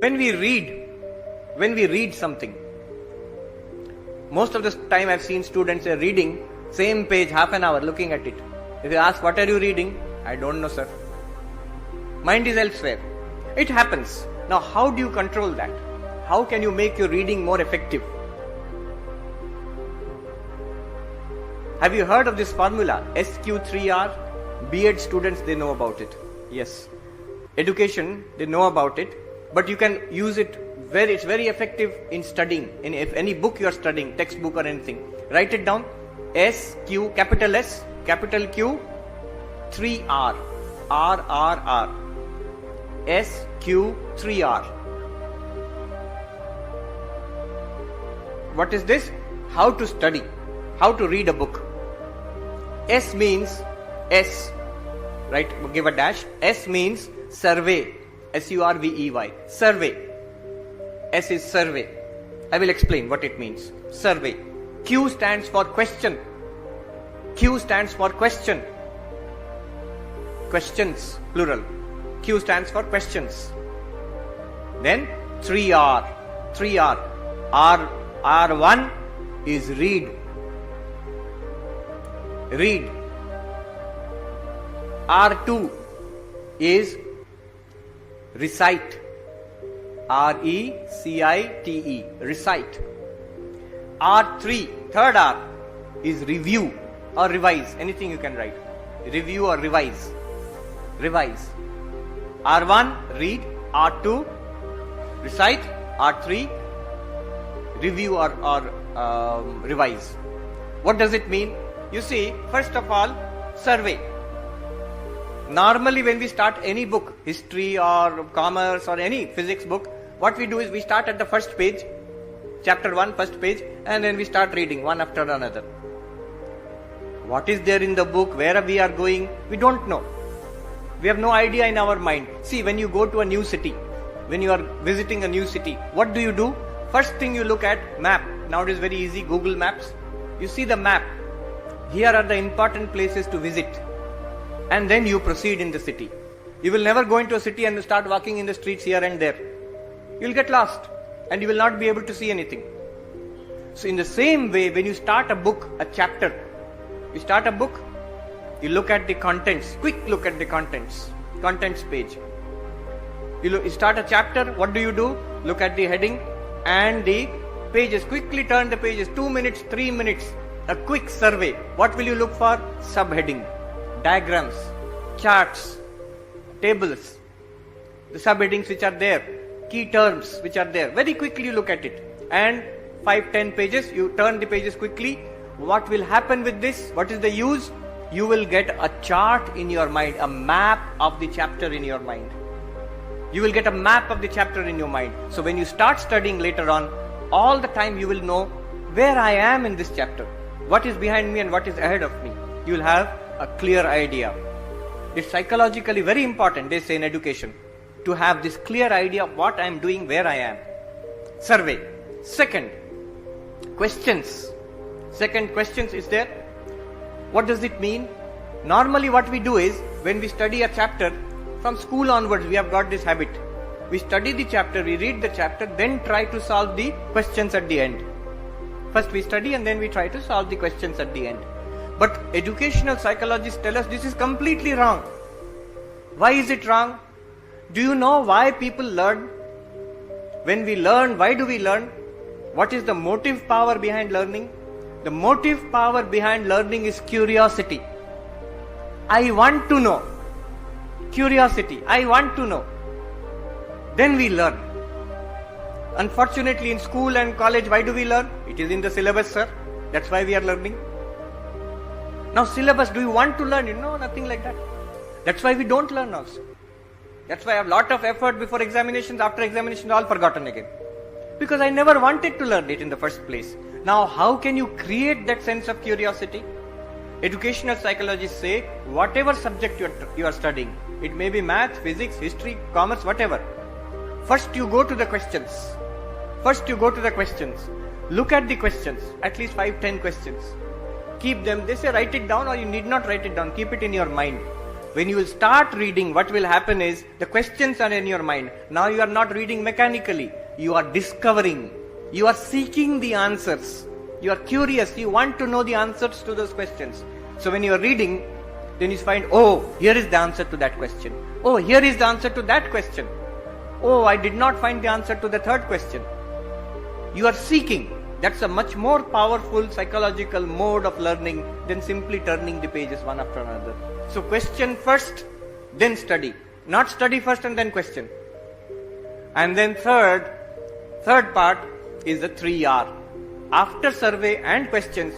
When we read something, most of the time I've seen students are reading same page half an hour looking at it. If you ask, what are you reading? I don't know, sir. Mind is elsewhere. It happens. Now, how do you control that? How can you make your reading more effective? Have you heard of this formula? SQ3R? B.Ed students, they know about it. Yes. Education, they know about it. But you can use it it's very effective in studying. In any book you are studying, textbook or anything. Write it down. SQ, capital S, capital Q, 3R. R. SQ3R. What is this? How to study. How to read a book. S means S. Right? Give a dash. S means survey. SURVEY. Survey. S is survey. I will explain what it means. Survey. Q stands for question. Q stands for question. Questions, plural. Q stands for questions. Then 3R. 3R. R1 is read. Read. R2 is recite. RECITE. Recite. R3, third R, is review or revise. Anything you can write. Review or revise. Revise. R1, read. R2, recite. R3, review or revise. What does it mean? You see, first of all, survey. Normally when we start any book, history or commerce or any physics book, what we do is we start at the first page, chapter 1, first page, and then we start reading one after another. What is there in the book, where we are going, we don't know. We have no idea in our mind. See, when you go to a new city, when you are visiting a new city, what do? First thing you look at, map. Now it is very easy, Google Maps. You see the map. Here are the important places to visit. And then you proceed in the city. You will never go into a city and start walking in the streets here and there. You will get lost and you will not be able to see anything. So in the same way, when you start a book, a chapter, you start a book, you look at the contents, quick look at the contents page. You start a chapter, what do? Look at the heading and the pages, quickly turn the pages, 2 minutes, 3 minutes, a quick survey. What will you look for? Subheading, diagrams, charts, tables, the subheadings which are there, key terms which are there. Very quickly you look at it. And 5-10 pages, you turn the pages quickly. What will happen with this? What is the use? You will get a chart in your mind, a map of the chapter in your mind. You will get a map of the chapter in your mind. So when you start studying later on, all the time you will know where I am in this chapter, what is behind me and what is ahead of me. You will have a clear idea. It's psychologically very important, they say in education, to have this clear idea of what I am doing, where I am. Survey. Second, questions. Second, questions is there. What does it mean? Normally what we do is, when we study a chapter, from school onwards we have got this habit. We study the chapter, we read the chapter, then try to solve the questions at the end. First we study and then we try to solve the questions at the end. But educational psychologists tell us this is completely wrong. Why is it wrong? Do you know why people learn? When we learn, why do we learn? What is the motive power behind learning? The motive power behind learning is curiosity. I want to know. Curiosity. I want to know. Then we learn. Unfortunately, in school and college, why do we learn? It is in the syllabus, sir. That's why we are learning. Now, syllabus, do you want to learn? No, nothing like that. That's why we don't learn also. That's why I have a lot of effort before examinations, after examinations, all forgotten again. Because I never wanted to learn it in the first place. Now, how can you create that sense of curiosity? Educational psychologists say, whatever subject you are studying, it may be math, physics, history, commerce, whatever. First you go to the questions. Look at the questions, at least 5-10 questions. Keep them. They say write it down, or you need not write it down. Keep it in your mind. When you will start reading, what will happen is the questions are in your mind. Now you are not reading mechanically. You are discovering. You are seeking the answers. You are curious. You want to know the answers to those questions. So when you are reading, then you find, oh, here is the answer to that question. Oh, here is the answer to that question. Oh, I did not find the answer to the third question. You are seeking. That's a much more powerful psychological mode of learning than simply turning the pages one after another. So question first, then study. Not study first and then question. And then third part is the 3R. After survey and questions,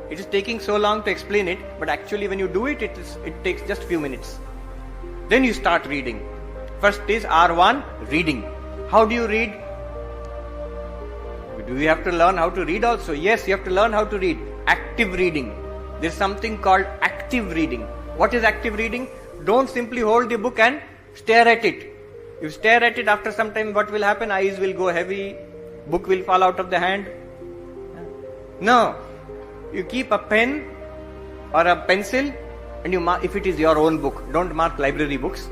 it is taking so long to explain it, but actually when you do it, it takes just few minutes. Then you start reading. First is R1, reading. How do you read? Do you have to learn how to read also? Yes, you have to learn how to read. Active reading. There is something called active reading. What is active reading? Don't simply hold the book and stare at it. You stare at it, after some time what will happen? Eyes will go heavy, book will fall out of the hand. No. You keep a pen or a pencil and you mark, if it is your own book, don't mark library books.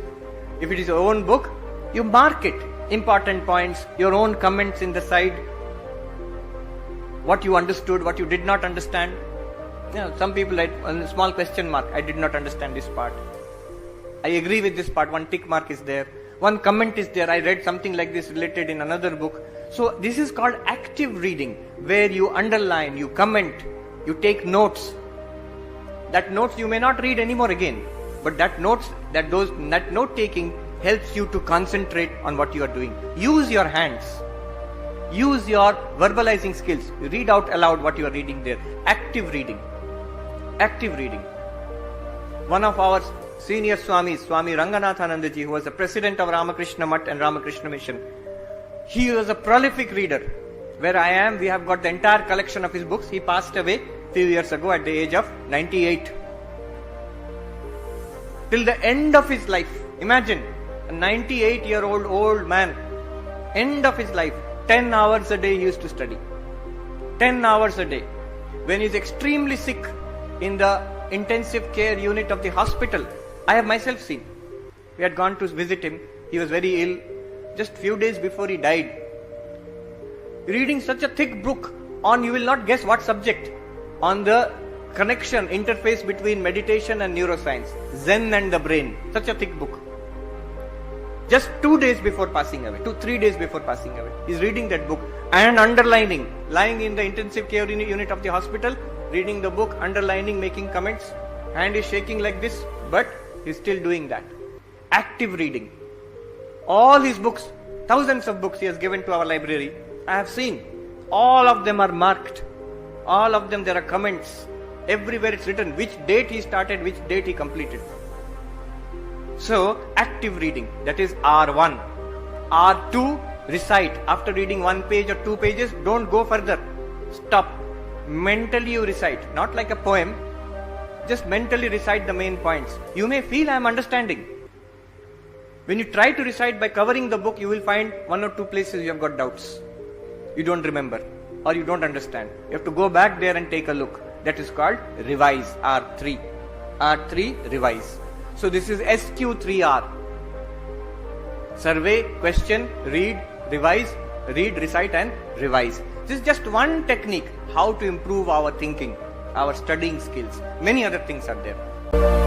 If it is your own book, you mark it. Important points, your own comments in the side. What you understood, what you did not understand. Some people write a small question mark. I did not understand this part. I agree with this part. One tick mark is there. One comment is there. I read something like this related in another book. So this is called active reading, where you underline, you comment, you take notes. That notes you may not read anymore again, but that note taking helps you to concentrate on what you are doing. Use your hands. Use your verbalizing skills. You read out aloud what you are reading there. Active reading. Active reading. One of our senior Swamis, Swami Ranganathanandaji, who was the president of Ramakrishna Mutt and Ramakrishna Mission, he was a prolific reader. Where I am, we have got the entire collection of his books. He passed away a few years ago at the age of 98. Till the end of his life, imagine, a 98-year-old old man, end of his life, 10 hours a day he used to study. 10 hours a day. When he is extremely sick in the intensive care unit of the hospital, I have myself seen. We had gone to visit him. He was very ill. Just few days before he died. Reading such a thick book on, you will not guess what subject, on the connection, interface between meditation and neuroscience, Zen and the brain. Such a thick book. Just 2 days before passing away, 3 days before passing away, he's reading that book and underlining, lying in the intensive care unit of the hospital, reading the book, underlining, making comments. Hand is shaking like this, but he's still doing that. Active reading. All his books, thousands of books he has given to our library, I have seen. All of them are marked. All of them there are comments. Everywhere it's written which date he started, which date he completed. So, active reading, that is R1. R2, recite. After reading 1 page or 2 pages, don't go further. Stop. Mentally you recite. Not like a poem. Just mentally recite the main points. You may feel I am understanding. When you try to recite by covering the book, you will find 1 or 2 places you have got doubts. You don't remember or you don't understand. You have to go back there and take a look. That is called revise, R3. R3, revise. So this is SQ3R. Survey, question, read, revise, read, recite and revise. This is just one technique how to improve our thinking, our studying skills. Many other things are there.